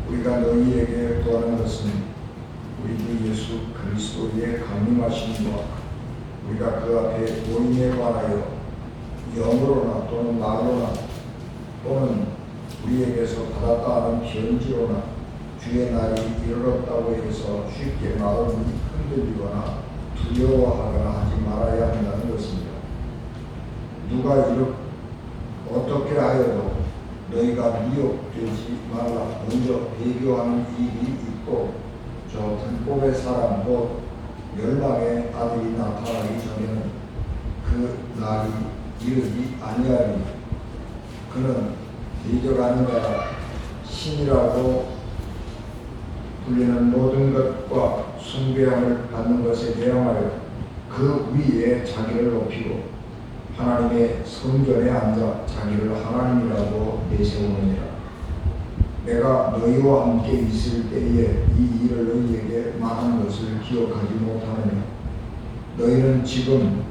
우리가 너희에게 구하는 것은 우리 주 예수 그리스도의 강림하심과 우리가 그 앞에 보임에 관하여 영으로나 또는 말로나 또는 우리에게서 받았다 하는 편지로나 주의 날이 이르렀다고 해서 쉽게 마음이 흔들리거나 두려워하거나 하지 말아야 한다는 것입니다. 누가 어떻게 하여도 너희가 미혹되지 말라. 먼저 배교하는 일이 있고 저 불법의 사람 곧 멸망의 아들이 나타나기 전에는 그 날이 이르지 아니하리니 그는 대적하는 자가 신이라고 불리는 모든 것과 숭배함을 받는 것에 대항하여 그 위에 자기를 높이고 하나님의 성전에 앉아 자기를 하나님이라고 내세우느니라. 내가 너희와 함께 있을 때에 이 일을 너희에게 말한 것을 기억하지 못하느냐. 너희는 지금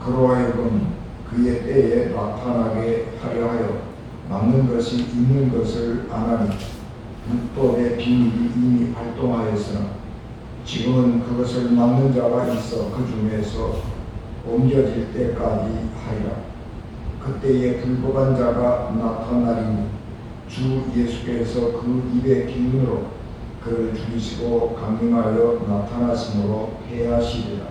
그로 하여금 그의 때에 나타나게 하려 하여 막는 것이 있는 것을 아나니 불법의 비밀이 이미 활동하였으나 지금은 그것을 막는 자가 있어 그 중에서 옮겨질 때까지 하리라. 그때에 불법한 자가 나타나리니 주 예수께서 그 입의 기운으로 그를 죽이시고 강림하여 나타나심으로 패하시리라.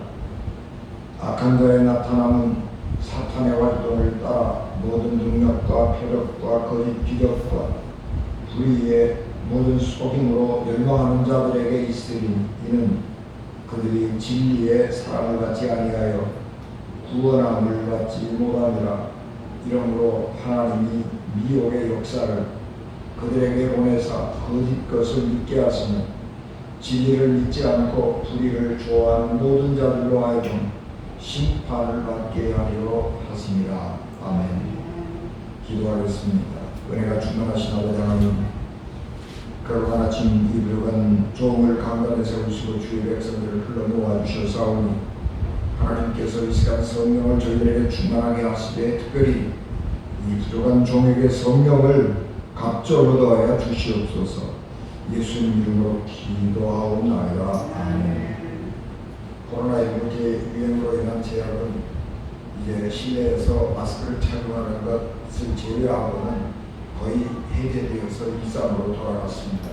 악한 자의 나타남은 사탄의 활동을 따라 모든 능력과 표적과 거짓 기적과 불의의 모든 속임으로 멸망하는 자들에게 있으리니 이는 그들이 진리의 사랑을 받지 아니하여 구원함을 받지 못하느라. 이러므로 하나님이 미혹의 역사를 그들에게 보내사 거짓 것을 믿게 하시며 진리를 믿지 않고 불의를 좋아하는 모든 자들로 하여금 심판을 받게 하려 하심이라. 아멘. 기도하겠습니다. 은혜가 충만하신 아버지 하나님, 그러한 아침 이 불간 종을 강단에 세우시고 주의 백성들을 불러 모아주셨사오니 하나님께서 이 시간 성령을 저희들에게 충만하게 하시되 특별히 이 부족한 종에게 성령을 갑절로 더하여 주시옵소서. 예수님 이름으로 기도하옵나이다. 아멘. 코로나19 유행으로 인한 제약은 이제 실내에서 마스크를 착용하는 것을 제외하고는 거의 해제되어서 일상으로 돌아갔습니다.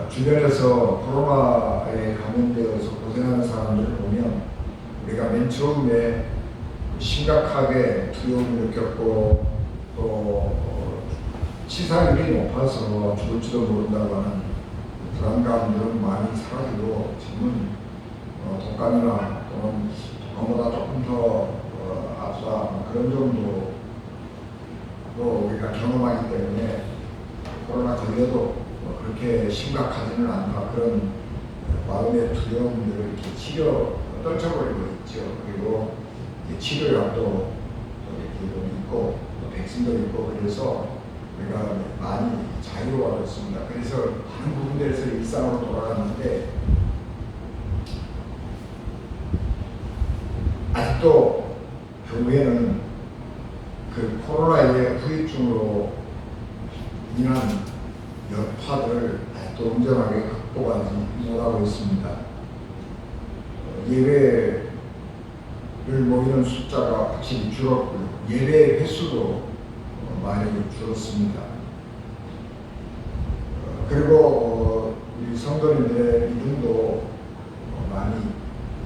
주변에서 코로나에 감염되어서 고생하는 사람들을 보면 우리가 맨 처음에 심각하게 두려움을 느꼈고 또 치사율이 높아서 죽을지도 모른다고 하는 불안감들은 많이 사라지고 지금은 독감이나 또는 독감보다 조금 더 앞서 그런 정도로 우리가 경험하기 때문에 코로나 걸려도 그렇게 심각하지는 않다, 그런 마음의 두려움들을 이렇게 떨쳐버리고 있죠. 그리고 치료약도 이렇게 있고 또 백신도 있고 그래서 우리가 많이 자유로워졌습니다. 그래서 많은 부분들에서 일상으로 돌아갔는데 아직도 교회는 그 코로나의 후유증으로 인한 여파들을 아직도 온전하게 극복하지 못하고 있습니다. 예배를 모이는 숫자가 확실히 줄었고요. 예배 횟수도 많이 줄었습니다. 그리고 우리 성도님들의 믿음도 많이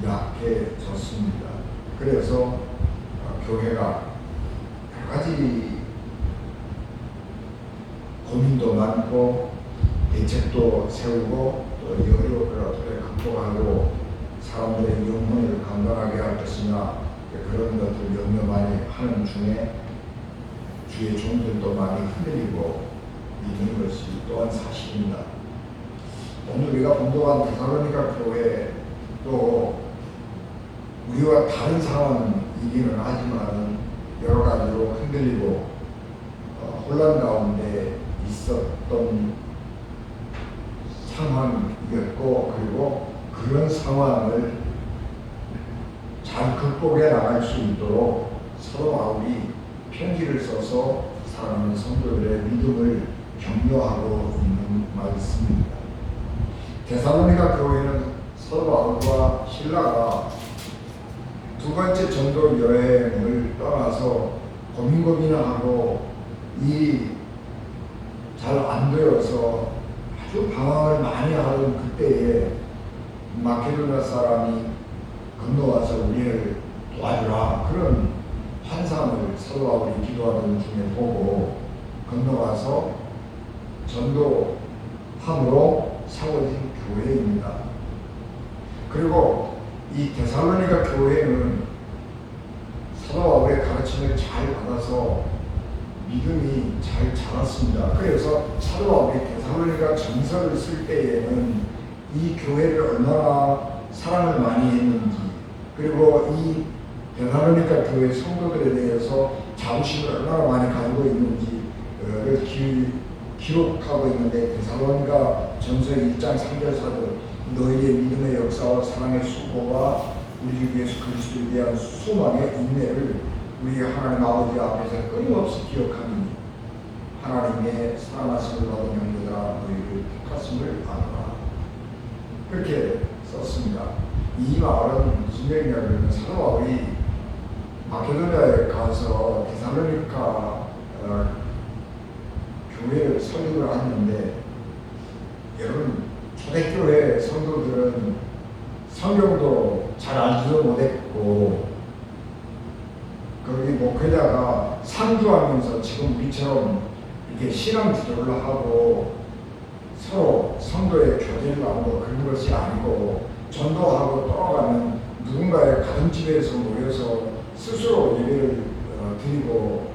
약해졌습니다. 그래서 교회가 여러 가지 고민도 많고 대책도 세우고 또 이 어려움을 어떻게 극복하고 사람들의 영혼을 강건하게 할 것이냐, 그런 것들 염려 많이 하는 중에 주의 종들도 많이 흔들리고 있는 것이 또한 사실입니다. 오늘 우리가 본도한 데살로니가 교회 또 우리와 다른 상황이기는 하지만 여러 가지로 흔들리고 혼란 가운데 있었던 상황이었고, 그리고 그런 상황을 잘 극복해 나갈 수 있도록 사도 바울이 편지를 써서 사랑하는 성도들의 믿음을 격려하고 있는 말씀입니다. 데살로니가 교회는 사도 바울과 실라가 두 번째 전도 여행을 떠나서 고민하고 이 잘 안 되어서 아주 방황을 많이 하던 그때에 마케도냐 사람이 건너와서 우리를 도와주라, 그런 환상을 사도 바울이 기도하던 중에 보고 건너와서 전도함으로 세워진 교회입니다. 그리고 이 데살로니가 교회는 사도 바울의 가르침을 잘 받아서 믿음이 잘 자랐습니다. 그래서 사도 바울이 데살로니가 전서를 쓸 때에는 이 교회를 얼마나 사랑을 많이 했는지, 그리고 이 데살로니가 교회 성도들에 대해서 자부심을 얼마나 많이 가지고 있는지를 기록하고 있는데, 데살로니가 전서 1장 3절에서도 너희의 믿음의 역사와 사랑의 수고와 우리 예수 그리스도에 대한 소망의 인내를 우리 하나님 아버지 앞에서 끊임없이 기억하니 하나님의 사랑하심을 받은 형제들아 너희를 택하심을 아노라, 그렇게 썼습니다. 이 말은 무슨 얘기냐면 사도 바울이 마케도냐에 가서 데살로니가 교회를 설립을 하는데, 여러분 초대교회 성도들은 성경도 잘 알지도 못했고 거기 목회자가 상주하면서 지금 우리처럼 이렇게 신앙 지도를 하고 서로 성도의 교제를 나누고 그런 것이 아니고, 전도하고 떠나가면 누군가의 가정집에서 모여서 스스로 예배를 드리고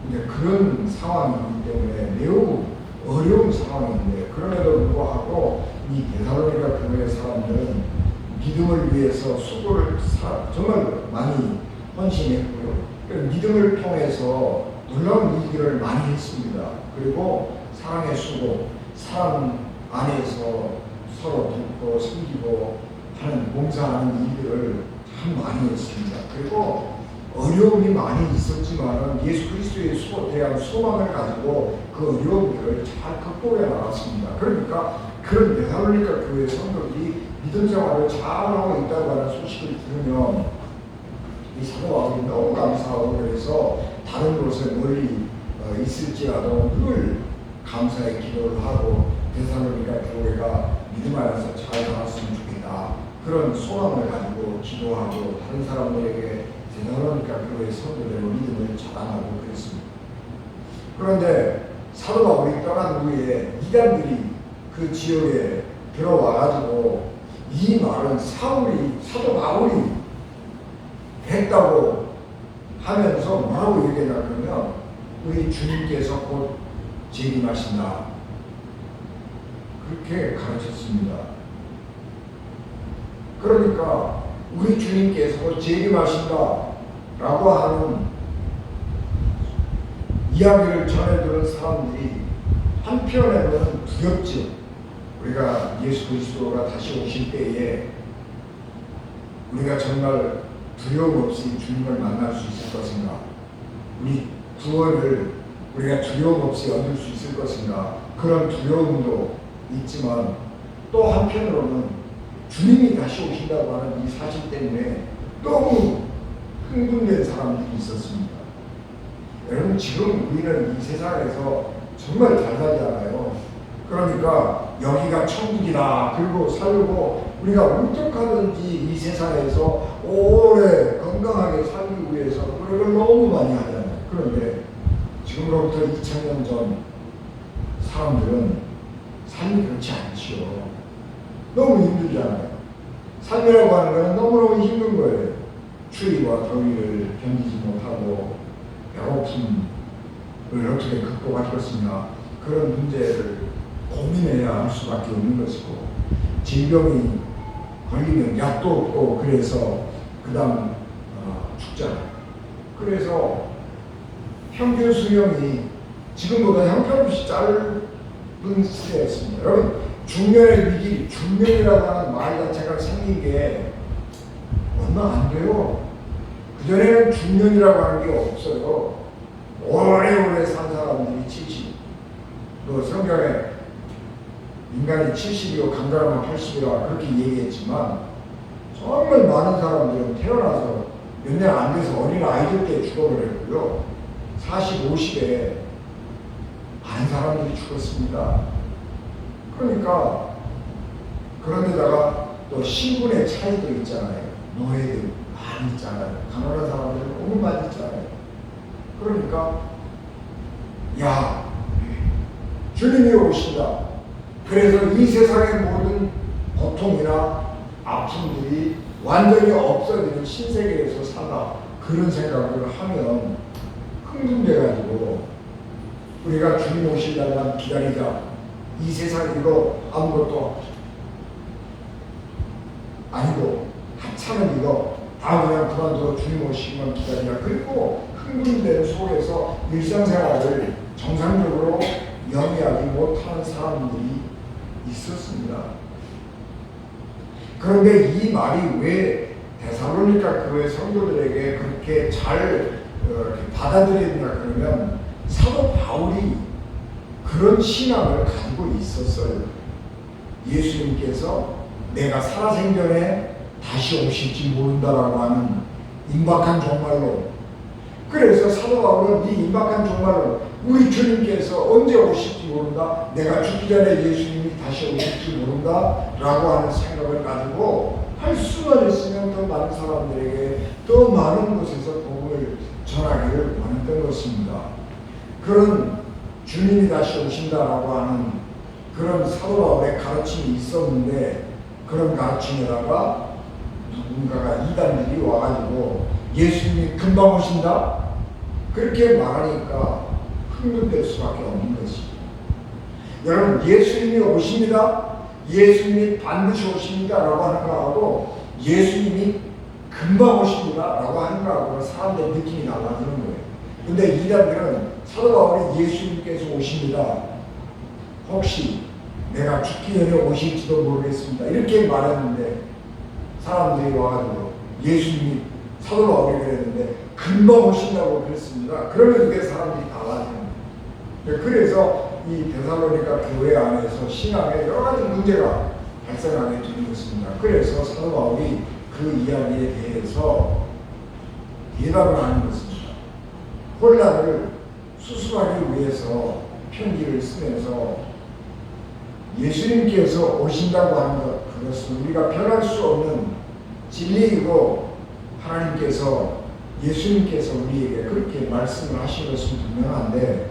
이제 그런 상황이기 때문에 매우 어려운 상황인데, 그럼에도 불구하고 이 데살로니가 교회 사람들은 믿음을 위해서 수고를 정말 많이 헌신했고요. 믿음을 통해서 놀라운 일들을 많이 했습니다. 그리고 사랑의 수고, 사랑 안에서 서로 돕고 섬기고 하는 봉사하는 일들을 참 많이 했습니다. 그리고 어려움이 많이 있었지만 예수 그리스도의 대한 소망을 가지고 그 어려움들을 잘 극복해 나갔습니다. 그러니까 그런 데살로니가 교회 성도들이 믿음 생활을 잘하고 있다고 하는 소식을 들으면 이 사도 바울이 너무 감사하고, 그래서 다른 곳에 멀리 있을지라도 늘 감사의 기도를 하고 데살로니가 교회가 믿음 안에서 잘 나갔으면 좋겠다, 그런 소망을 가지고 기도하고 다른 사람들에게 데살로니가 교회 성도들의 믿음을 자랑하고 그랬습니다. 그런데 사도 바울이 떠난 후에 이단들이 그 지역에 들어와가지고 이 말은 사도 바울이 했다고 하면서 뭐라고 얘기했나 그러면 우리 주님께서 곧 재림하신다, 그렇게 가르쳤습니다. 그러니까 우리 주님께서 곧 재림하신다 라고 하는 이야기를 전해들은 사람들이 한편으로는 두렵죠. 우리가 예수 그리스도가 다시 오실 때에 우리가 정말 두려움 없이 주님을 만날 수 있을 것인가, 우리 구원을 우리가 두려움 없이 얻을 수 있을 것인가, 그런 두려움도 있지만 또 한편으로는 주님이 다시 오신다고 하는 이 사실 때문에 너무 흥분된 사람들이 있었습니다. 여러분, 지금 우리는 이 세상에서 정말 잘 살잖아요. 그러니까 여기가 천국이다, 그리고 살고 우리가 어떡하든지 이 세상에서 오래 건강하게 살기 위해서 노력을 너무 많이 하잖아요. 그런데 지금으로부터 2000년 전 사람들은 삶이 그렇지 않지요. 너무 힘들잖아요. 삶이라고 하는 것은 너무너무 힘든 거예요. 추위와 더위를 견디지 못하고 배고픔을 어떻게 극복할 것이냐, 그런 문제를 고민해야 할 수밖에 없는 것이고, 질병이 걸리면 약도 없고, 그래서 그 다음 죽잖아요. 그래서 평균 수명이 지금보다 형편없이 짧은 시대였습니다. 여러분, 중년의 위기, 중년이라고 하는 말 자체가 생긴 게 얼마 안 돼요. 그전에는 중년이라고 하는 게 없어요. 오래오래 산 사람들이 70, 또 성경에 인간이 70이고 강자라면 80이라 그렇게 얘기했지만, 정말 많은 사람들은 태어나서 몇 년 안 돼서 어린 아이들 때 죽어버렸고요. 40, 50에 많은 사람들이 죽었습니다. 그러니까 그런데다가 또 신분의 차이도 있잖아요. 노예들 많이 있잖아요. 가난한 사람들 너무 많이 있잖아요. 그러니까 야, 주님이 오신다. 그래서 이 세상의 모든 고통이나 아픔들이 완전히 없어지는 신세계에서 살아, 그런 생각을 하면 흥분돼가지고 우리가 주님 오실 날만 기다리자, 이 세상 이거 아무것도 아니고 하찮은 이거 다 그냥 그만두고 주님 오시기만 기다리라, 그리고 흥분된 속에서 일상생활을 정상적으로 영위하지 못하는 사람들이 있었습니다. 그런데 이 말이 왜 데살로니가 교회 성도들에게 그렇게 잘 받아들였냐 그러면, 사도 바울이 그런 신앙을 가지고 있었어요. 예수님께서 내가 살아생전에 다시 오실지 모른다라고 하는 임박한 종말로, 그래서 사도 바울은 이 임박한 종말로 우리 주님께서 언제 오실지 모른다, 내가 죽기 전에 예수님이 다시 오실지 모른다 라고 하는 생각을 가지고 할 수만 있으면 더 많은 사람들에게 더 많은 곳에서 복음을 전하기를 원했던 것입니다. 그런 주님이 다시 오신다라고 하는 그런 사도 바울의 가르침이 있었는데, 그런 가르침에다가 누군가가 이단들이 와가지고 예수님이 금방 오신다? 그렇게 말하니까 흥분될 수밖에 없는 것이죠. 여러분, 예수님이 오십니다. 예수님이 반드시 오십니다라고 하는 거하고 예수님이 금방 오십니다라고 하는 거하고 사람들의 느낌이 달라지는 거예요. 근데 이단들은 사도 바울이 예수님께서 오십니다. 혹시 내가 죽기 전에 오실지도 모르겠습니다. 이렇게 말했는데 사람들이 와가지고 예수님이 사도 바울이 그랬는데 금방 오신다고 그랬습니다. 그러면 이게 사람들이 달라지는 거예요. 그래서 이 데살로니가 교회 안에서 신앙에 여러 가지 문제가 발생하게 되는 것입니다. 그래서 사도 바울이 그 이야기에 대해서 대답을 하는 것입니다. 혼란을 수습하기 위해서 편지를 쓰면서 예수님께서 오신다고 하는 것, 그것은 우리가 변할 수 없는 진리이고 예수님께서 우리에게 그렇게 말씀을 하신 것은 분명한데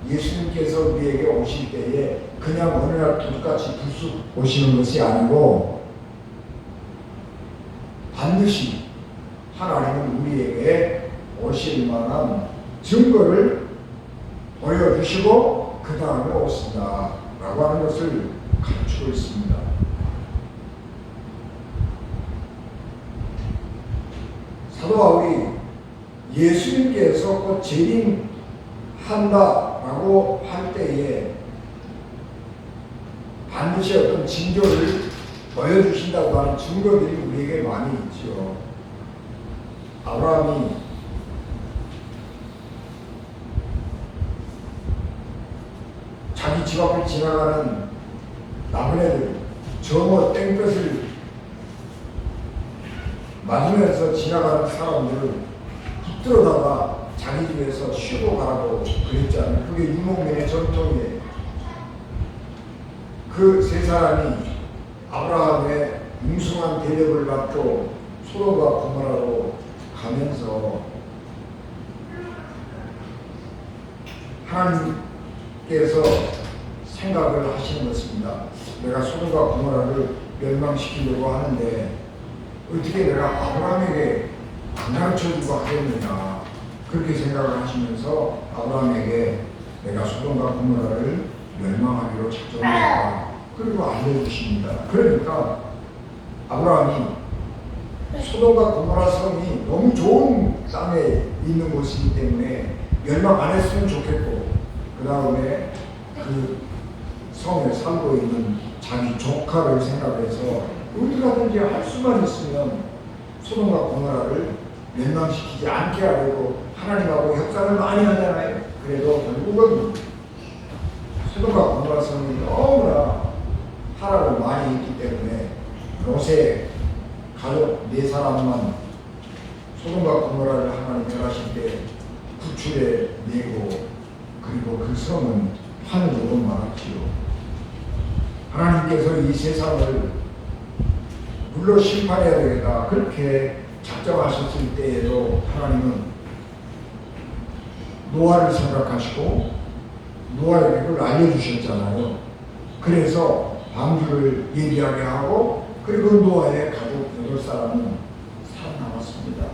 예수님께서 우리에게 오실 때에 그냥 어느 날 둘같이 불쑥 오시는 것이 아니고 반드시 하나님은 우리에게 오실 만한 증거를 보여주시고 그 다음에 오신다 라고 하는 것을 가르치고 있습니다. 사도 바울이 예수님께서 곧 재림한다라고 할 때에 반드시 어떤 징조를 보여주신다고 하는 증거들이 우리에게 많이 있죠. 아브라함이 자기 집 앞을 지나가는 나그네들 저뭐 땡볕을 맞으면서 지나가는 사람들을 붙들어다가 자기 집에서 쉬고 가라고 그랬잖아요. 그게 유목민의 전통이에요. 그 세 사람이 아브라함의 웅숭한 대접을 받고 소돔과 고모라로 가면서 하나님께서 생각을 하시는 것입니다. 내가 소돔과 고모라를 멸망시키려고 하는데 어떻게 내가 아브라함에게 안 가르쳐주고 하겠느냐, 그렇게 생각을 하시면서 아브라함에게 내가 소돔과 고모라를 멸망하기로 작정했다, 그리고 알려주십니다. 그러니까 아브라함이 소돔과 고모라 성이 너무 좋은 땅에 있는 곳이기 때문에 멸망 안 했으면 좋겠고, 그 다음에 그 성에 살고 있는 자기 조카를 생각해서 어디가든지 할 수만 있으면 소돔과 고모라를 멸망시키지 않게 하려고 하나님하고 협상을 많이 하잖아요. 그래도 결국은 소돔과 고모라 성이 너무나 타락을 많이 했기 때문에 롯의 가족 4사람만 소돔과 고모라를 하나님 멸하실 때 구출해 내고, 그리고 그 성은 하늘로 말았지요. 하나님께서 이 세상을 물로 심판해야 되겠다, 그렇게 작정하셨을 때에도 하나님은 노아를 생각하시고 노아에게 그걸 알려주셨잖아요. 그래서 방주를 예비하게 하고, 그리고 노아의 가족 8사람은 살아남았습니다.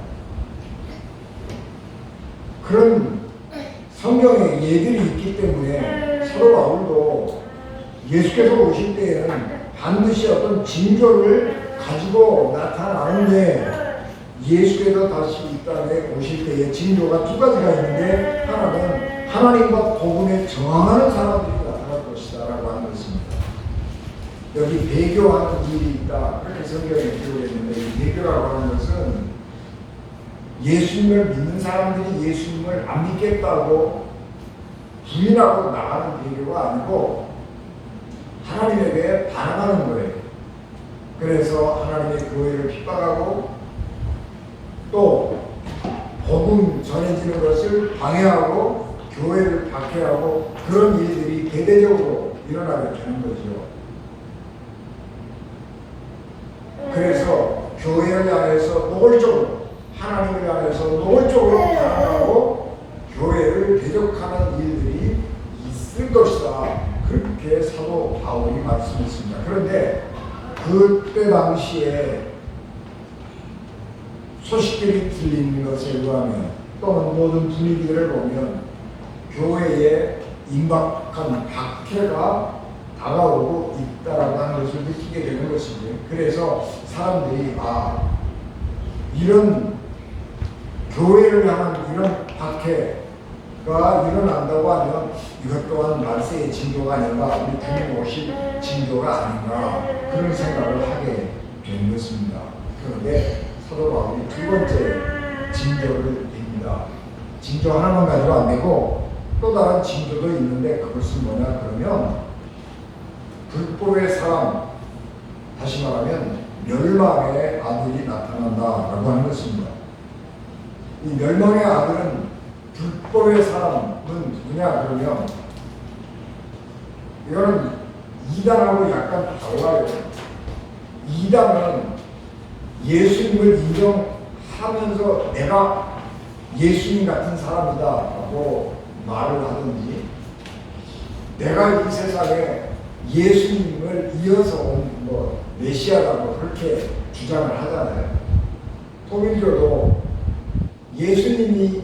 그런 성경에 예들이 있기 때문에 사도 바울도 예수께서 오실 때에는 반드시 어떤 징조를 가지고 나타나는데, 예수께서 다시 이 땅에 오실 때의 징조가 2가지가 있는데, 하나는 하나님과 복음에 정하는 사람들이 나타날 것이다 라고 하는 것입니다. 여기 배교하는 일이 있다, 그렇게 성경에 기록되어 있는데, 이 배교라고 하는 것은 예수님을 믿는 사람들이 예수님을 안 믿겠다고 부인하고 나가는 배교가 아니고 하나님에게 반항하는 거예요. 그래서 하나님의 교회를 핍박하고 또 복음 전해지는 것을 방해하고 교회를 박해하고 그런 일들이 대대적으로 일어나게 되는 거죠. 그래서 교회를 향해서 노골적으로, 하나님을 향해서 노골적으로 반항하고 교회를 대적하는 일들이 있을 것이다, 그렇게 사도 바울이 말씀했습니다. 그런데 그때 당시에 소식들이 들리는 것에 의하면, 또는 모든 분위기를 보면 교회에 임박한 박해가 다가오고 있다라고 하는 것을 느끼게 되는 것이지. 그래서 사람들이 이런 교회를 향한 이런 박해가 일어난다고 하면 이것 또한 말세의 징조가 아닌가, 우리 주님 오실 징조가 아닌가, 그런 생각을 하게 된 것입니다. 그런데 사도 바울이 두 번째 징조를 냅니다. 징조 하나만 가지고 안 되고 또 다른 징조도 있는데, 그것은 뭐냐 그러면 불법의 사람, 다시 말하면 멸망의 아들이 나타난다라고 하는 것입니다. 이 멸망의 아들은, 불법의 사람은 누구냐 그러면, 이거는 이단하고 약간 달라요. 이단은 예수님을 인정하면서 내가 예수님 같은 사람이다 라고 말을 하든지, 내가 이 세상에 예수님을 이어서 온 메시아라고 그렇게 주장을 하잖아요. 통일교도 예수님이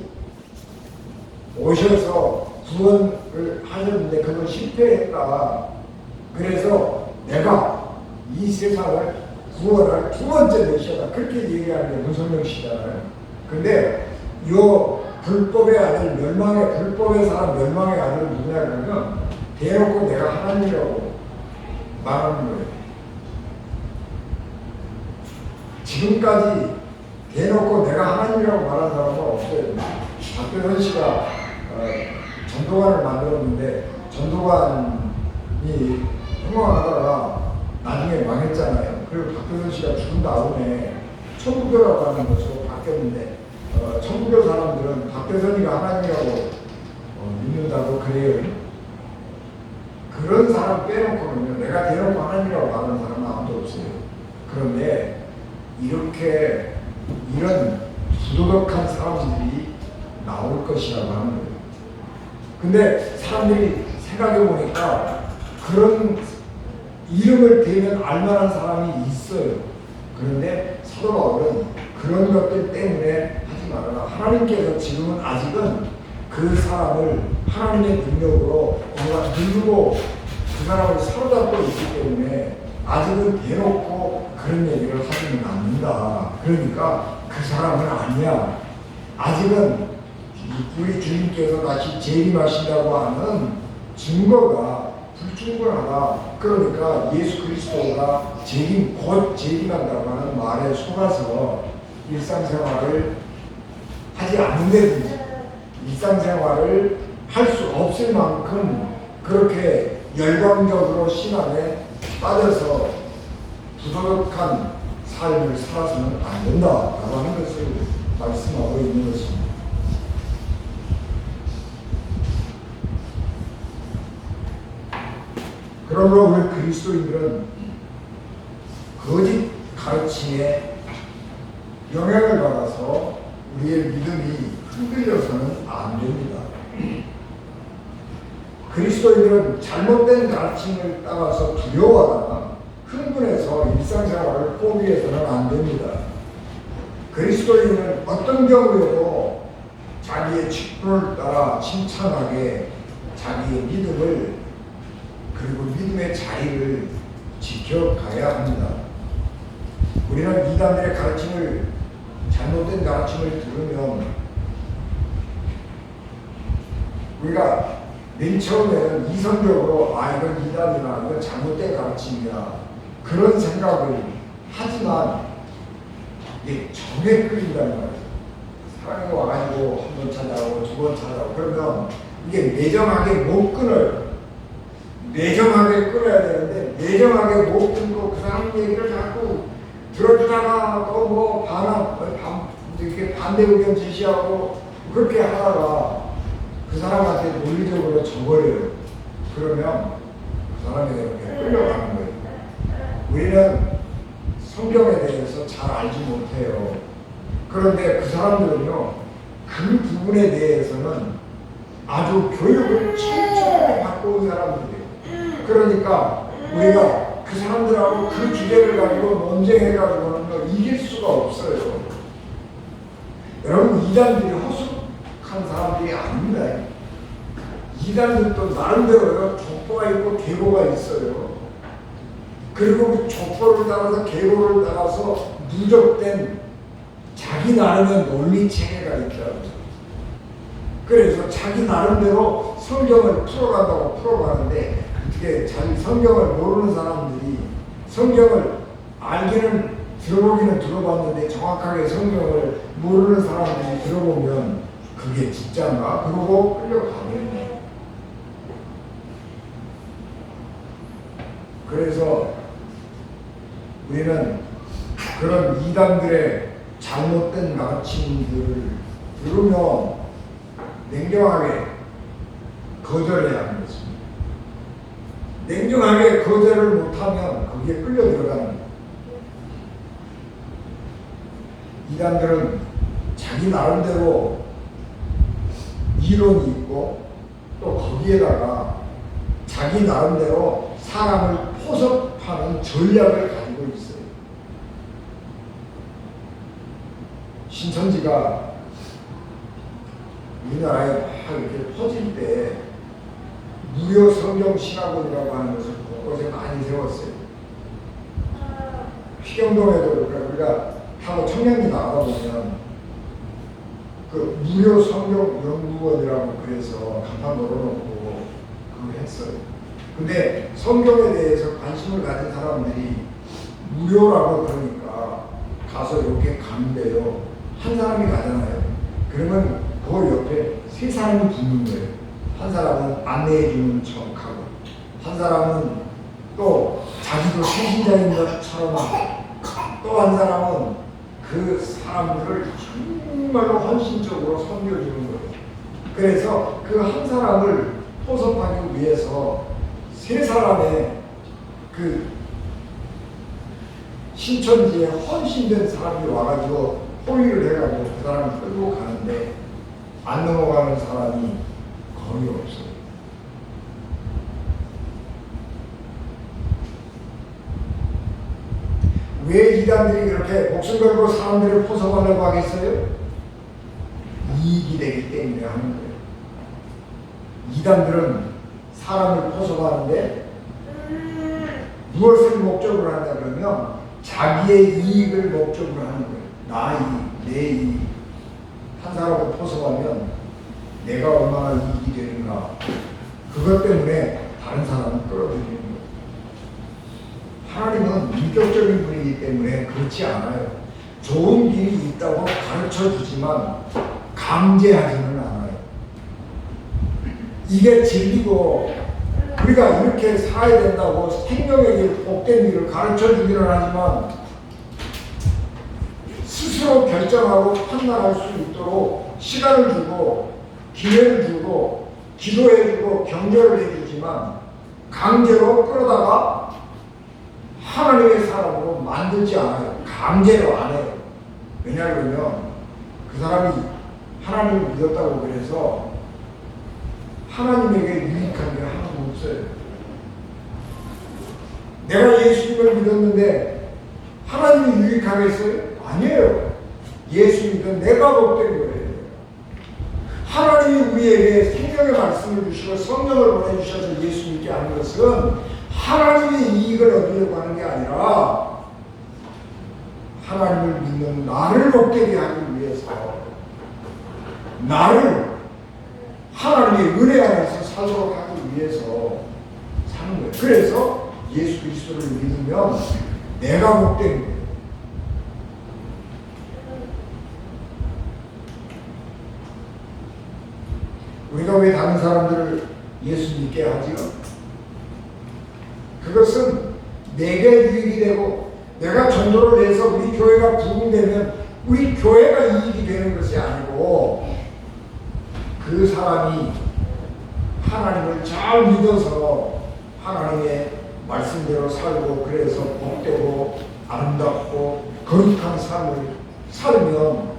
오셔서 구원을 하셨는데 그건 실패했다. 그래서 내가 이 세상을 구원할 두 번째 메시아다, 그렇게 얘기하는 게 문선명 씨잖아요. 근데 요 불법의 아들, 멸망의, 불법의 사람 멸망의 아들은 누구냐 그러면 대놓고 내가 하나님이라고 말하는 거예요. 지금까지 대놓고 내가 하나님이라고 말한 사람은 없어요. 박대선 씨가 전도관을 만들었는데, 전도관이 흥망하다가 나중에 망했잖아요. 그리고 박대선 씨가 죽은 다음에 천부교라고 하는 것으로 바뀌었는데, 천부교 사람들은 박대선이가 하나님이라고 믿는다고 그래요. 그런 사람 빼놓고는, 내가 대놓고 하나님이라고 말하는 사람은 아무도 없어요. 그런데 이렇게 이런 부도덕한 사람들이 나올 것이라고 하는 거예요. 근데 사람들이 생각해 보니까 그런 이름을 대면 알만한 사람이 있어요. 그런데 사도 바울은 그런 것들 때문에 하지 말아라. 하나님께서 지금은 아직은 그 사람을 하나님의 능력으로 뭔가 누르고 그 사람을 사로잡고 있기 때문에 아직은 대놓고 그런 얘기를 하지는 않는다. 그러니까 그 사람은 아니야. 아직은 우리 주님께서 다시 재림하신다고 하는 증거가 불충분하다. 그러니까 예수 그리스도가 곧 재림한다고 하는 말에 속아서 일상생활을 하지 않는다든지, 일상생활을 할 수 없을 만큼 그렇게 열광적으로 신앙에 빠져서 부도덕한 삶을 살아서는 안 된다라고 하는 것을 말씀하고 있는 것입니다. 그러므로 우리 그리스도인들은 거짓 가르침에 영향을 받아서 우리의 믿음이 흔들려서는 안 됩니다. 그리스도인들은 잘못된 가르침을 따라서 두려워하다가 흥분해서 일상생활을 포기해서는 안 됩니다. 그리스도인은 어떤 경우에도 자기의 직분을 따라 침착하게 자기의 믿음을, 그리고 믿음의 자리를 지켜가야 합니다. 우리는 이단들의 가르침을, 잘못된 가르침을 들으면 우리가 맨 처음에는 이성적으로 이건 이단이나 이건 잘못된 가르침이야, 그런 생각을 하지만 이게 정에 끌린다는 거예요. 사람이 와가지고 한 번 찾아오고 두 번 찾아오고 그러면 이게 매정하게 못 끊어요. 매정하게 끊어야 되는데 매정하게 못 끊고 그 사람 얘기를 자꾸 들어주다가 또 뭐 이렇게 반대 의견 제시하고 그렇게 하다가 그 사람한테 논리적으로 져버려요. 그러면 그 사람에게 이렇게 끌려가는 거예요. 우리는 성경에 대해서 잘 알지 못해요. 그런데 그 사람들은요, 그 부분에 대해서는 아주 교육을 철저하게 받고 온 사람들이에요. 그러니까 우리가 그 사람들하고 그 주제를 가지고 논쟁해가지고는 이길 수가 없어요. 여러분, 이단들이 허술한 사람들이 아닙니다. 이단들도 나름대로 족보 족보가 있고 계보가 있어요. 그리고 그 족보를 따라서 계보를 따라서 누적된 자기 나름의 논리 체계가 있더라고요. 그래서 자기 나름대로 성경을 풀어간다고 풀어가는데, 어떻게 자기 성경을 모르는 사람들이 성경을 알기는 들어보기는 들어봤는데 정확하게 성경을 모르는 사람들이 들어보면 그게 진짜인가? 그러고 끌려가겠네. 그래서 우리는 그런 이단들의 잘못된 가르침들을 들으면 냉정하게 거절해야 하는 것입니다. 냉정하게 거절을 못하면 거기에 끌려 들어가는 거예요. 이단들은 자기 나름대로 이론이 있고 또 거기에다가 자기 나름대로 사람을 포섭하는 전략을 가지고 있어요. 신천지가 우리나라에 막 이렇게 퍼질 때 무료 성경 신학원이라고 하는 것을 곳곳에 많이 세웠어요. 피경동에도 우리가 하고 청량리 나가다 보면 그 무료 성경 연구원이라고 그래서 간판 걸어놓고 그걸 했어요. 근데 성경에 대해서 관심을 가진 사람들이 무료라고 그러니까 가서 이렇게 가는데요. 한 사람이 가잖아요. 그러면 그 옆에 세 사람이 붙는 거예요. 한 사람은 안내해주는 척하고, 한 사람은 또 자기도 신신자인 것처럼 하고, 또 한 사람은 그 사람들을 정말로 헌신적으로 섬겨주는 거예요. 그래서 그 한 사람을 포섭하기 위해서 세 사람의 그 신천지에 헌신된 사람이 와가지고 호의를 해가지고 그 사람을 끌고 가는데 안 넘어가는 사람이 거의 없어요. 왜 이단들이 그렇게 목숨 걸고 사람들을 포섭하려고 하겠어요? 이익이 되기 때문에 하는 거예요. 이단들은 사람을 포섭하는데 무엇을 목적으로 한다 그러면 자기의 이익을 목적으로 하는 거예요. 나 이익, 내 이익. 한 사람을 포섭하면 내가 얼마나 이익이 되는가. 그것 때문에 다른 사람을 끌어들이는 거예요. 하나님은 인격적인 분이기 때문에 그렇지 않아요. 좋은 길이 있다고 가르쳐 주지만 강제하지는 않아요. 이게 진리고 우리가 이렇게 살아야 된다고 생명의 길, 복된 길을 가르쳐 주기는 하지만 스스로 결정하고 판단할 수 있도록 시간을 주고 기회를 주고 기도해 주고 격려를 해 주지만 강제로 끌어다가 하나님의 사람으로 만들지 않아요. 강제로 안 해요. 왜냐하면 그 사람이 하나님을 믿었다고 그래서 하나님에게 유익한 게 하나도 없어요. 내가 예수님을 믿었는데 하나님이 유익하겠어요? 아니에요. 예수 믿은 내가 복된 거예요. 하나님이 우리에게 생명의 말씀을 주시고 성령을 보내주셔서 예수 믿게 하는 것은 하나님의 이익을 얻으려고 하는 게 아니라 하나님을 믿는 나를 복되게 하기 위해서 나를 하나님의 은혜 안에서 살도록 하기 위해서 사는 거예요. 그래서 예수 그리스도를 믿으면 내가 복된 거예요. 우리가 왜 다른 사람들을 예수 믿게 하지요? 그것은 내게 유익이 되고 내가 전도를 해서 우리 교회가 부흥되면 우리 교회가 이익이 되는 것이 아니고 그 사람이 하나님을 잘 믿어서 하나님의 말씀대로 살고 그래서 복되고 아름답고 거룩한 삶을 살면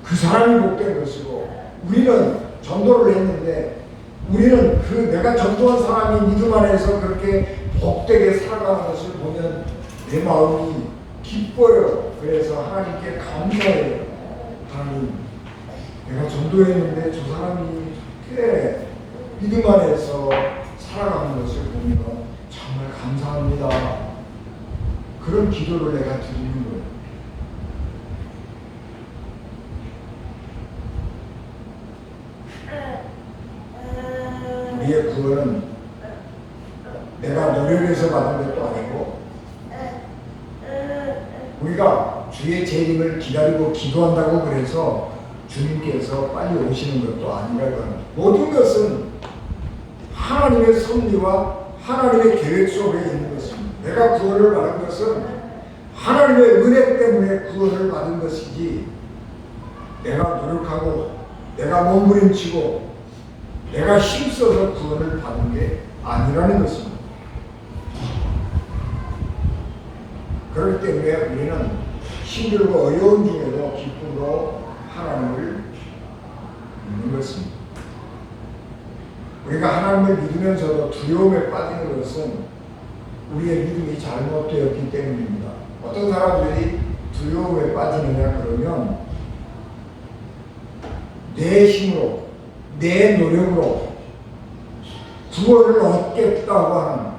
그 사람이 복된 것이고 우리는 전도를 했는데 우리는 그 내가 전도한 사람이 믿음 안에서 그렇게 복되게 살아가는 것을 보면 내 마음이 기뻐요. 그래서 하나님께 감사해요. 하나님, 내가 전도했는데 저 사람이 그렇게 믿음 안에서 살아가는 것을 보면 정말 감사합니다. 그런 기도를 내가 드리는 거예요. 우리의 구원은 내가 노력해서 받은 것도 아니고 우리가 주의 재림을 기다리고 기도한다고 그래서 주님께서 빨리 오시는 것도 아니라고는 모든 것은 하나님의 섭리와 하나님의 계획 속에 있는 것입니다. 내가 구원을 받은 것은 하나님의 은혜 때문에 구원을 받은 것이지 내가 노력하고 내가 몸부림치고 내가 힘써서 구원을 받은 게 아니라는 것입니다. 그렇기 때문에 우리는 힘들고 어려운 중에도 기쁨으로 하나님을 믿는 것입니다. 우리가 하나님을 믿으면서도 두려움에 빠지는 것은 우리의 믿음이 잘못되었기 때문입니다. 어떤 사람들이 두려움에 빠지느냐 그러면 내 힘으로 내 노력으로 구원을 얻겠다고 하는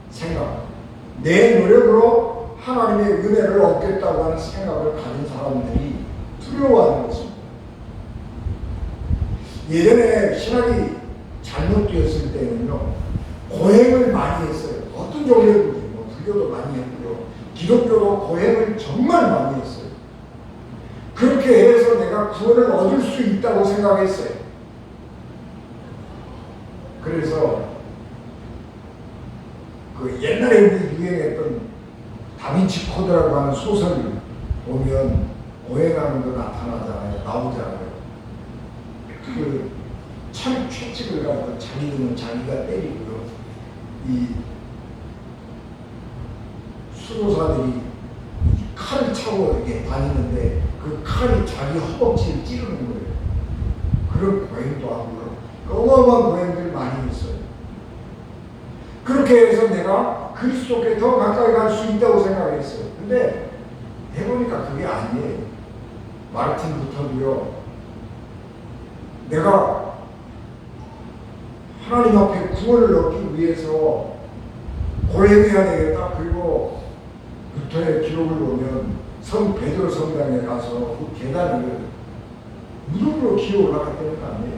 생각, 내 노력으로 하나님의 은혜를 얻겠다고 하는 생각을 가진 사람들이 두려워하는 것입니다. 예전에 신학이 잘못되었을 때는요, 고행을 많이 했어요. 어떤 종교든지, 불교도 많이 했고요, 기독교도 고행을 정말 많이 했어요. 그렇게 해서 내가 구원을 얻을 수 있다고 생각했어요. 그래서 그 옛날에 우리 유행했던 다빈치 코드라고 하는 소설을 보면 고행하는 거 나타나잖아요. 나오잖아요. 그 참 채찍을 가지고 자기는 자기가 때리고요. 이 수도사들이 칼을 차고 이렇게 다니는데 그 칼이 자기 허벅지를 찌르는 거예요. 그런 고행도 하고요. 어마어마한 고행들 많이 있어요. 그렇게 해서 내가 그리스도께 더 가까이 갈 수 있다고 생각했어요. 근데 해보니까 그게 아니에요. 마르틴 루터도요, 내가 하나님 앞에 구원을 얻기 위해서 고행해야 되겠다. 그리고 루터의 기록을 보면 성 베드로 성당에 가서 그 계단을 무릎으로 기어 올라갔다는 거 아니에요.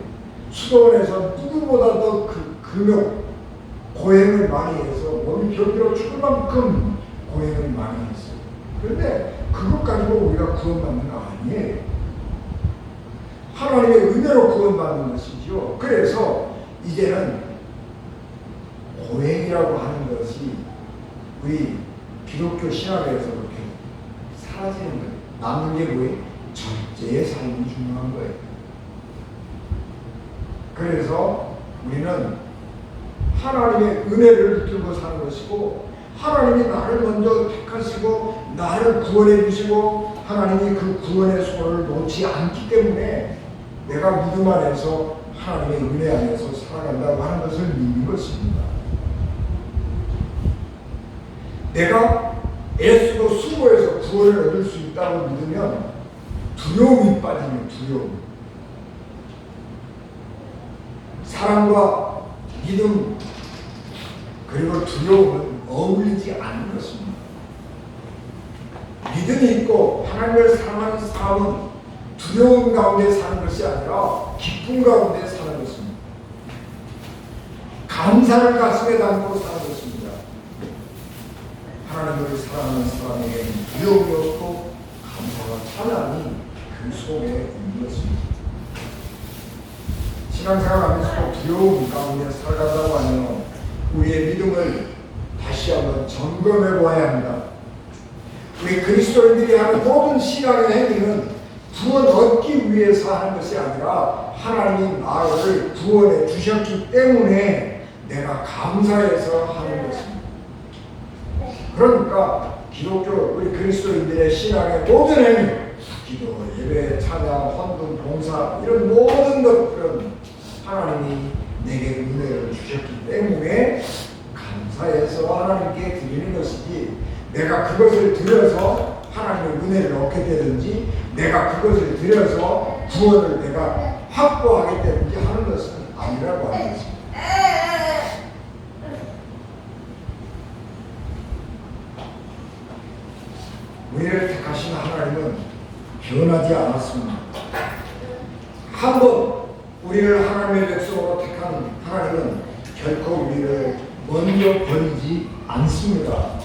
수도원에서 누구보다 더 금욕 고행을 많이 해서 몸이 견디러 죽을 만큼 고행을 많이 했어요. 그런데 그것 가지고 우리가 구원받는 거 아니에요. 하나님의 은혜로 구원받는 것이죠. 그래서 이제는 고행이라고 하는 것이 우리 기독교 신학에서 그렇게 사라지는 거예요. 남는 게 뭐예요? 절제의 삶이 중요한 거예요. 그래서 우리는 하나님의 은혜를 붙들고 사는 것이고, 하나님이 나를 먼저 택하시고 나를 구원해 주시고 하나님이 그 구원의 손을 놓지 않기 때문에 내가 믿음 안에서 하나님의 은혜 안에서 살아간다고 하는 것을 믿는 것입니다. 내가 애쓰고 수고해서 구원을 얻을 수 있다고 믿으면 두려움이 빠지는 두려움. 사랑과 믿음 그리고 두려움은 어울리지 않는 것입니다. 믿음이 있고 하나님을 사랑하는 사람은 두려움 가운데 사는 것이 아니라 기쁨 가운데 사는 것입니다. 감사를 가슴에 담고 사는 것입니다. 하나님을 사랑하는 사람에게 두려움이 없고 감사와 찬양이 그 속에 있는 것입니다. 신앙생활하면서 두려움 가운데 살아간다고 하면 우리의 믿음을 다시 한번 점검해 보아야 합니다. 우리 그리스도인들이 하는 모든 신앙의 행위는 구원 얻기 위해서 하는 것이 아니라 하나님이 나를 구원해 주셨기 때문에 내가 감사해서 하는 것입니다. 그러니까 기독교 우리 그리스도인들의 신앙의 모든 행위, 기도, 예배, 찬양, 헌금, 봉사 이런 모든 것들은 하나님이 내게 은혜를 주셨기 때문에 감사해서 하나님께 드리는 것이지, 내가 그것을 드려서 하나님의 은혜를 얻게 되든지 내가 그것을 드려서 구원을 내가 확보하게 되든지 하는 것은 아니라고 하는 것입니다. 우리를 택하신 하나님은 변하지 않았습니다. 한번 우리를 하나님의 백성으로 택한 하나님은 결코 우리를 먼저 버리지 않습니다.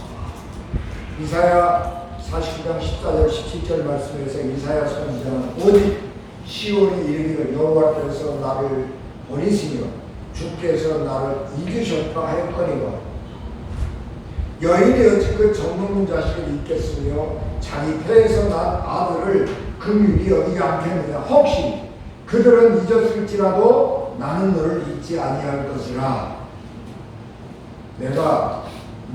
이사야 49장 14절 17절 말씀에서 이사야 선지자는 오직 시온이 이르기를 여호와께서 나를 버리시며 주께서 나를 잊으셨다 하였거니와 여인이 어찌 그 젖먹는 자식을 잊겠으며 자기 폐에서 난 아들을 긍휼히 여기지 않겠느냐. 혹시 그들은 잊었을지라도 나는 너를 잊지 아니할 것이라. 내가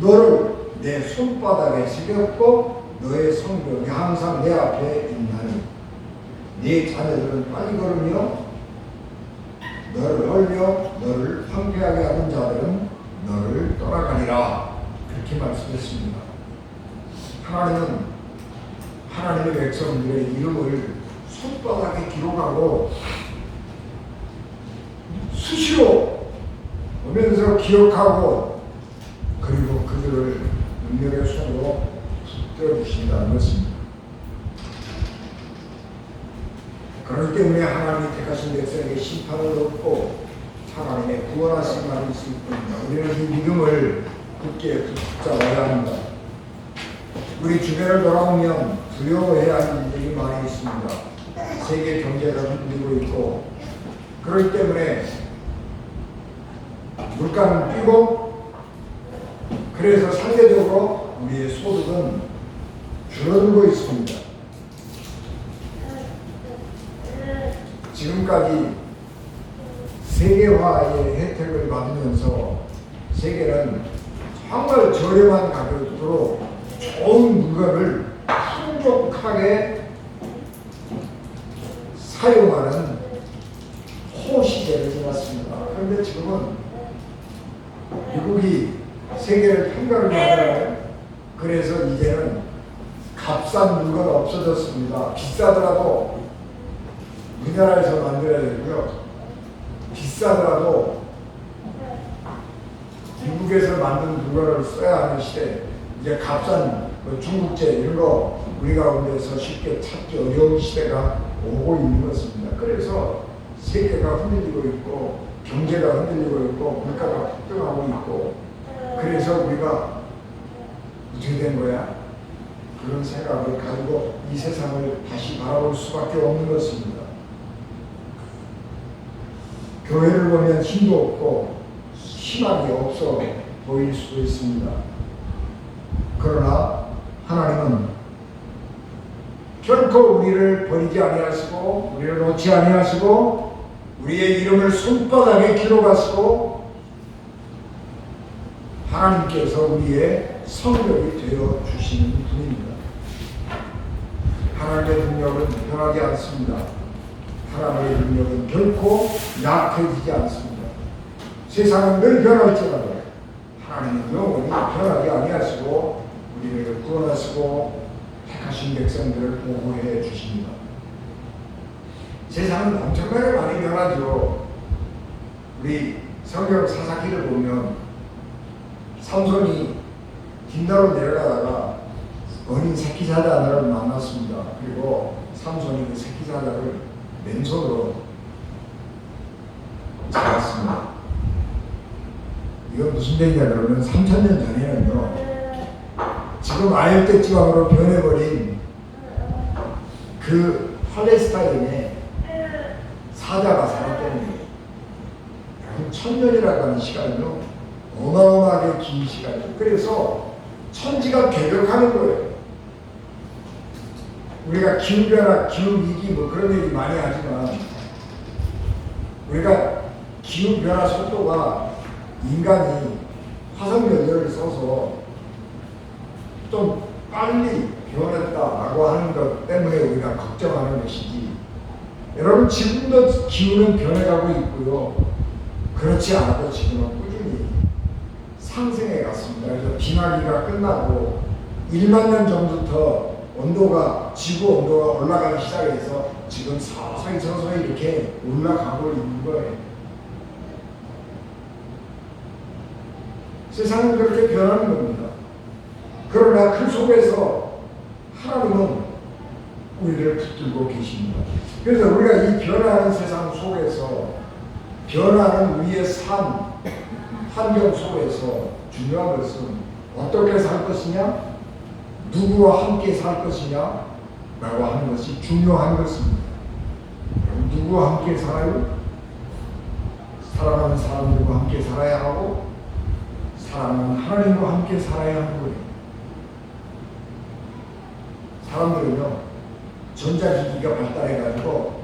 너를 내 손바닥에 새겼고 너의 성벽이 항상 내 앞에 있나니 네 자녀들은 빨리 걸으며 너를 올려 너를 황폐하게 하는 자들은 너를 떠나가리라. 그렇게 말씀했습니다. 하나님은 하나님의 백성들의 이름을 손바닥에 기록하고 수시로 보면서 기억하고 그리고 그들을 능력의 손으로 붙들어 주신다는 것입니다. 그렇기 때문에 하나님이 택하신 백성에게 심판을 얻고 하나님의 구원하심을 할 수 있습니다. 우리는 이 믿음을 굳게 붙잡아야 합니다. 우리 주변을 돌아보면 두려워해야 할 일들이 많이 있습니다. 세계 경제가 흔들리고 있고 그렇기 때문에 물가는 뛰고 그래서 상대적으로 우리의 소득은 줄어들고 있습니다. 지금까지 세계화의 혜택을 받으면서 세계는 정말 저렴한 가격으로 좋은 물건을 풍족하게 사용하는 호시대를 지났습니다. 그런데 지금은 미국이 세계를 평가를 하잖아요. 그래서 이제는 값싼 물건 없어졌습니다. 비싸더라도 우리나라에서 만들어야 되고요. 비싸더라도 미국에서 만든 물건을 써야 하는 시대. 이제 값싼 중국제 이런 거 우리 가운데서 쉽게 찾기 어려운 시대가 오고 있는 것입니다. 그래서 세계가 흔들리고 있고 경제가 흔들리고 있고 물가가 폭등하고 있고 그래서 우리가 어떻게 된 거야? 그런 생각을 가지고 이 세상을 다시 바라볼 수밖에 없는 것입니다. 교회를 보면 힘도 없고 희망이 없어 보일 수도 있습니다. 그러나 하나님은 결코 우리를 버리지 아니하시고 우리를 놓지 아니하시고 우리의 이름을 손바닥에 기록하시고 하나님께서 우리의 성벽이 되어 주시는 분입니다. 하나님의 능력은 변하지 않습니다. 하나님의 능력은 결코 약해지지 않습니다. 세상은 늘 변할지라도 하나님은 영원히 변하지 아니하시고 우리를 구원하시고 택하신 백성들을 보호해 주십니다. 세상은 엄청나게 많이 변하죠. 우리 성경 사사기를 보면 삼손이 뒷나로 내려가다가 어린 새끼사자 하나를 만났습니다. 그리고 삼손이 그 새끼사자를 맨손으로 잡았습니다. 이건 무슨 얘기냐 그러면 3000년 전에는요. 지금 아열대 지방으로 변해버린 그 팔레스타인에 사자가 살았다는 거예요. 1000년이라고 하는 시간은요. 어마어마하게 긴 시간이에요. 그래서 천지가 개벽하는 거예요. 우리가 기후변화, 기후위기 뭐 그런 얘기 많이 하지만 우리가 기후변화 속도가 인간이 화석연료를 써서 좀 빨리 변했다라고 하는 것 때문에 우리가 걱정하는 것이지 여러분 지금도 기후는 변해가고 있고요. 그렇지 않아도 지금은 꾸준히 상승해 갔습니다. 그래서 빙하기가 끝나고 1만 년 전부터 온도가 지구 온도가 올라가기 시작해서 지금 서서히 이렇게 올라가고 있는 거예요. 세상은 그렇게 변하는 겁니다. 그러나 그 속에서 하나님은 우리를 붙들고 계십니다. 그래서 우리가 이 변화하는 세상 속에서 변화하는 우리의 삶, 환경 속에서 중요한 것은 어떻게 살 것이냐, 누구와 함께 살 것이냐 라고 하는 것이 중요한 것입니다. 그럼 누구와 함께 살아요? 사랑하는 사람들과 함께 살아야 하고 사랑하는 하나님과 함께 살아야 하는 거예요. 사람들은요, 전자기기가 발달해가지고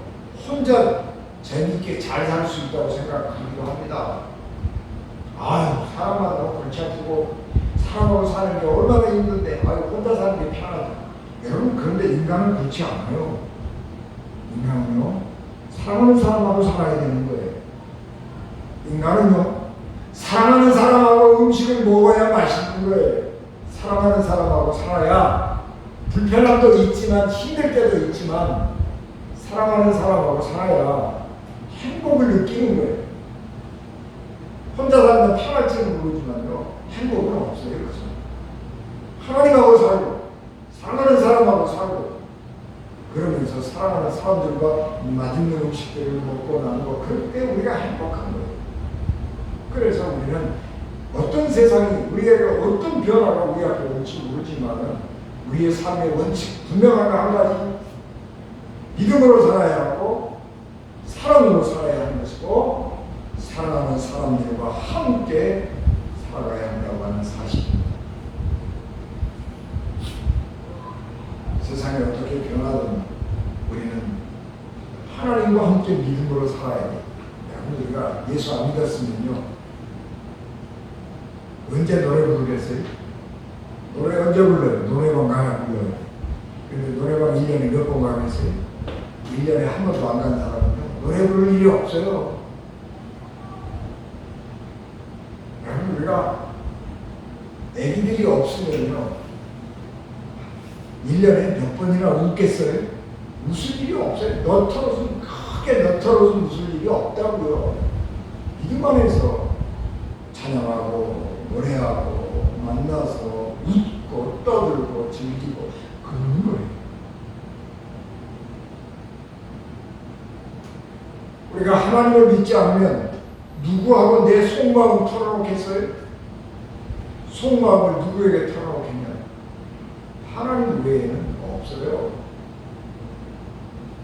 혼자 재미있게 잘 살 수 있다고 생각하기도 합니다. 아유, 사람 만나고 골치 아프고 사람하고 사는 게 얼마나 힘든데, 아유, 혼자 사는 게 편하다. 여러분, 그런데 인간은 그렇지 않아요. 인간은요, 사랑하는 사람하고 살아야 되는 거예요. 인간은요, 사랑하는 사람하고 음식을 먹어야 맛있는 거예요. 사랑하는 사람하고 살아야 불편함도 있지만 힘들 때도 있지만 사랑하는 사람하고 살아야 행복을 느끼는 거예요. 혼자 살면 편할지는 모르지만요, 행복은 없어요. 그래서 하나님하고 살고 사랑하는 사람하고 살고 그러면서 사랑하는 사람들과 맛있는 음식들을 먹고 나누고 그때 우리가 행복한 거예요. 그래서 우리는 어떤 세상이 우리에게 어떤 변화가 우리 앞에 올지 모르지만 우리의 삶의 원칙 분명한 한 가지, 믿음으로 살아야 하고 사랑으로 살아야 하는 것이고 사랑하는 사람들과 함께 살아가야 한다고 하는 사실입니다. 세상이 어떻게 변하든 우리는 하나님과 함께 믿음으로 살아야 돼요. 우리가 예수 안 믿었으면요, 언제 노래 부르겠어요? 노래 언제 불러요? 노래방 가야 불러요. 근데 노래방 1년에 몇 번 가겠어요? 1년에 한 번도 안 간 사람은요, 노래 부를 일이 없어요. 여러분, 우리가 애기들이 없으면요, 1년에 몇 번이나 웃겠어요? 웃을 일이 없어요. 너털옷은 크게 너털옷은 웃을 일이 없다고요. 믿음만 해서 찬양하고 노래하고 만나서 웃고 떠들고 즐기고 그러는 거예요. 우리가 하나님을 믿지 않으면 누구하고 내 속마음 털어놓겠어요? 속마음을 누구에게 털어놓겠냐? 하나님 외에는 없어요.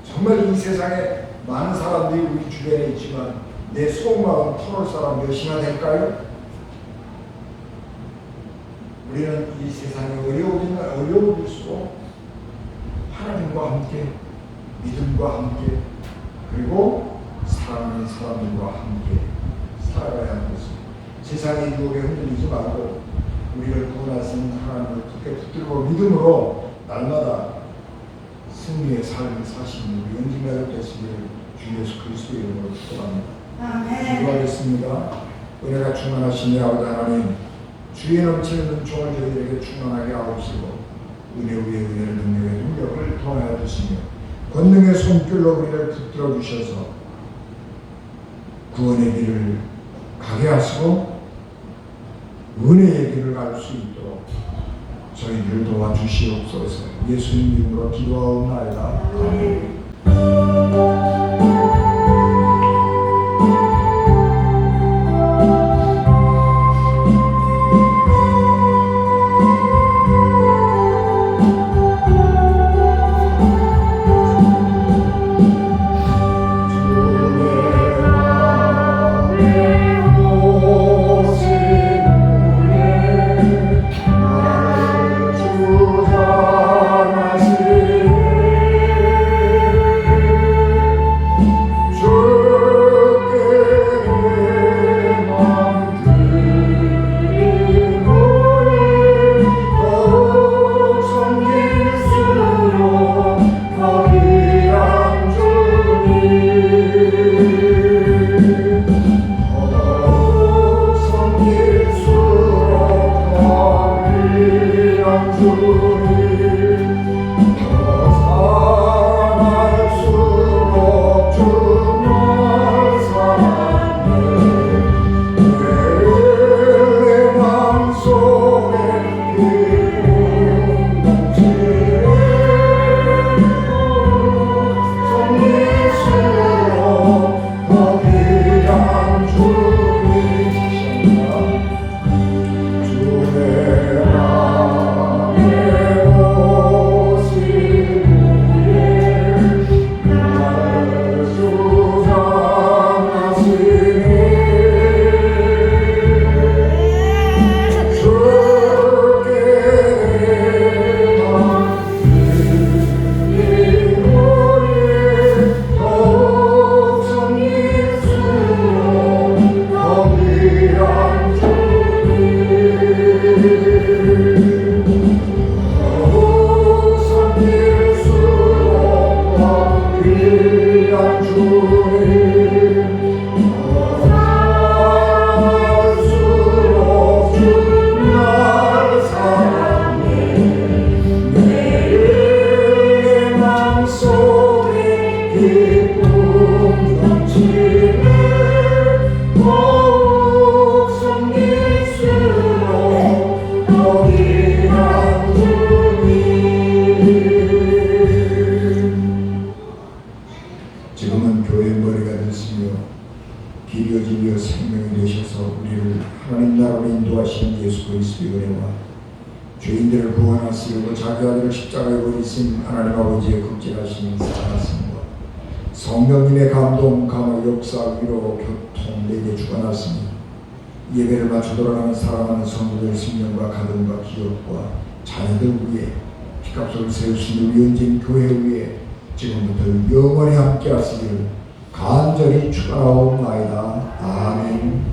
정말 이 세상에 많은 사람들이 우리 주변에 있지만 내 속마음 털어놓을 사람 몇이나 될까요? 우리는 이 세상이 어려울수록 하나님과 함께, 믿음과 함께, 그리고 사랑하는 사람들과 함께 살아가야 하는 것입니다. 세상의 유혹에 흔들리지 말고 우리를 구원하신 하나님을 굳게 붙들고 믿음으로 날마다 승리의 삶을 사시는 우리 은진가족 되시기를 주 예수 그리스도의 이름으로 축복합니다. 기도하겠습니다. 은혜가 충만하신 아버지 하나님, 주의 넘치는 은총을 저희들에게 충만하게 하옵시고 은혜 위에 은혜를, 능력의 능력을 더하여 주시며 권능의 손길로 우리를 붙들어 주셔서 구원의 길을 가게 하시고 은혜의 길을 갈 수 있도록 저희들을 도와주시옵소서. 예수님 이름으로 기도하옵나이다. 아멘. 하나님 나라로 인도하시는 예수 그리스도의 은혜와 죄인들을 구원하시려고 자기 아들을 십자가에 버리신 하나님 아버지의 극진하신 사랑하심과 성령님의 감동, 감화, 역사, 위로, 교통 내게 주관하시니 예배를 마쳐 돌아가는 사랑하는 성도들 생명과 가정과 기업과 자녀들 위에 피값을 세우시는 위원진 교회 위에 지금부터 영원히 함께 하시기를 간절히 축원하옵나이다. 아멘.